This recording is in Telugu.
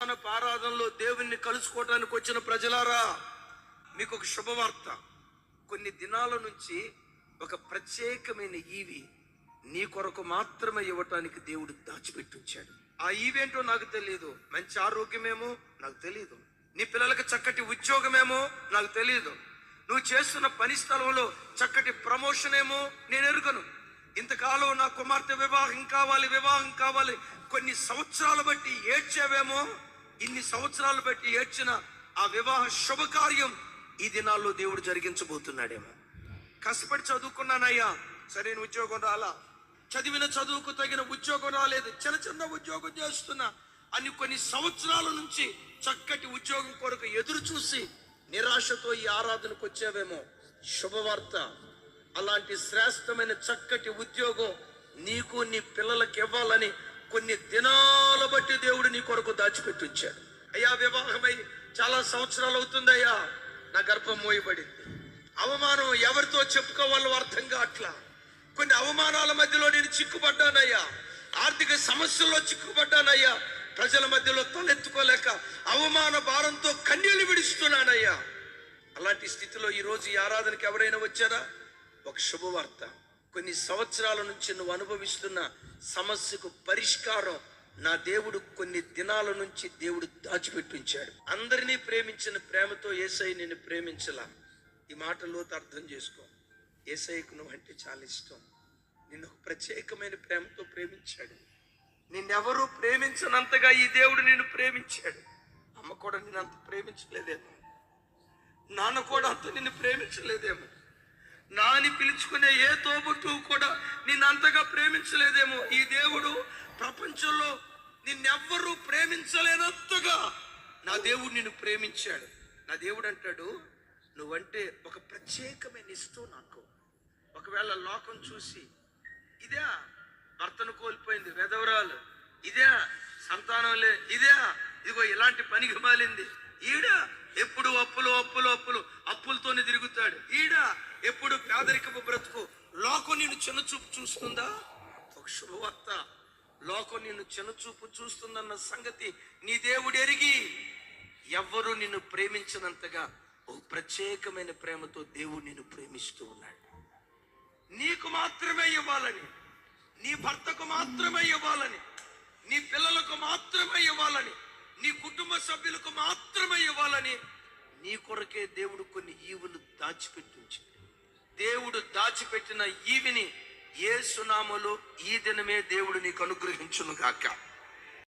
మన ఆరాధనలో దేవుణ్ణి కలుసుకోవడానికి వచ్చిన ప్రజలారా, మీకు ఒక శుభవార్త. కొన్ని దినాల నుంచి ఒక ప్రత్యేకమైన ఈవి నీ కొరకు మాత్రమే ఇవ్వటానికి దేవుడు దాచిపెట్టి ఉంచాడు. ఆ ఈవేంటో నాకు తెలియదు. మంచి ఆరోగ్యమేమో నాకు తెలియదు, నీ పిల్లలకి చక్కటి ఉద్యోగమేమో నాకు తెలియదు, నువ్వు చేస్తున్న పని స్థలంలో చక్కటి ప్రమోషన్ ఏమో నేను ఎరుగను. ఇంతకాలం నా కుమార్తె వివాహం కావాలి కొన్ని సంవత్సరాలు బట్టి ఏడ్చేవేమో. ఇన్ని సంవత్సరాలు బట్టి ఏడ్చిన ఆ వివాహ శుభకార్యం ఈ దినాల్లో దేవుడు జరిగించబోతున్నాడేమో. కష్టపడి చదువుకున్నానయ్యా, సరైన ఉద్యోగం రాలా, చదివిన చదువుకు తగిన ఉద్యోగం రాలేదు, చిన్న ఉద్యోగం చేస్తున్నా అని కొన్ని సంవత్సరాల నుంచి చక్కటి ఉద్యోగం కొరకు ఎదురు చూసి నిరాశతో ఈ ఆరాధనకు వచ్చావేమో. శుభవార్త, అలాంటి శ్రేష్టమైన చక్కటి ఉద్యోగం నీకు నీ పిల్లలకి ఇవ్వాలని కొన్ని దినాల బట్టి దేవుడు నీ కొరకు దాచిపెట్టి ఉంచాడు. అయ్యా, వివాహమై చాలా సంవత్సరాలు అవుతుందయ్యా, నా గర్భం మోయబడింది. అవమానం ఎవరితో చెప్పుకోవాలో అర్థం కావట్లా. కొన్ని అవమానాల మధ్యలో నేను చిక్కుపడ్డానయ్యా, ఆర్థిక సమస్యల్లో చిక్కుపడ్డానయ్యా, ప్రజల మధ్యలో తలెత్తుకోలేక అవమాన భారంతో కన్నీళ్లు విడుస్తున్నానయ్యా. అలాంటి స్థితిలో ఈరోజు ఈ ఆరాధనకి ఎవరైనా వచ్చారా? ఒక శుభవార్త. కొన్ని సంవత్సరాల నుంచి నువ్వు అనుభవిస్తున్న సమస్యకు పరిష్కారం నా దేవుడు కొన్ని దినాల నుంచి దేవుడు దాచిపెట్టి ఉంచాడు. అందరినీ ప్రేమించిన ప్రేమతో యేసయ్య నిన్ను ప్రేమించలా. ఈ మాటలోతో అర్థం చేసుకో. యేసయ్యకు నువ్వు అంటే చాలా ఇష్టం. నిన్ను ఒక ప్రత్యేకమైన ప్రేమతో ప్రేమించాడు. నిన్నెవరూ ప్రేమించనంతగా ఈ దేవుడు నిన్ను ప్రేమించాడు. అమ్మ కూడా నిన్ను అంత ప్రేమించలేదేమో, నాన్న కూడా అంత నిన్ను ప్రేమించలేదేమో, నాని పిలుచుకునే ఏ తోబుట్టువు కూడా నిన్ను అంతగా ప్రేమించలేదేమో. ఈ దేవుడు ప్రపంచంలో నిన్నెవ్వరూ ప్రేమించలేనంతగా నా దేవుడు నిన్ను ప్రేమించాడు. నా దేవుడు అంటాడు, నువ్వంటే ఒక ప్రత్యేకమైన ఇష్టం నాకు. ఒకవేళ లోకం చూసి ఇదే భర్తను కోల్పోయింది వెధవరాలు, ఇదే సంతానం ఇదే ఇదిగో ఇలాంటి పనికి మాలింది, ఈడ ఎప్పుడు అప్పులతోనే తిరుగుతాడు, ఈడ ఎప్పుడు పేదరికపు బ్రతుకు, లోకం నిన్ను చిన్నచూపు చూస్తుందా? ఒక శుభవార్త, లోకం నిన్ను చిన్నచూపు చూస్తుందన్న సంగతి నీ దేవుడు ఎరిగి ఎవ్వరూ నిన్ను ప్రేమించినంతగా ఒక ప్రత్యేకమైన ప్రేమతో దేవుడు నిన్ను ప్రేమిస్తూ ఉన్నాడు. నీకు మాత్రమే ఇవ్వాలని, నీ భర్తకు మాత్రమే ఇవ్వాలని, నీ పిల్లలకు మాత్రమే ఇవ్వాలని, నీ కుటుంబ సభ్యులకు మాత్రమే ఇవ్వాలని నీ కొరకే దేవుడు కొన్ని ఈవులు దాచిపెట్టించాడు. దేవుడు దాచిపెట్టిన ఈవిని యేసు నామములో ఈ దినమే దేవుడు నీకు అనుగ్రహించును గాక.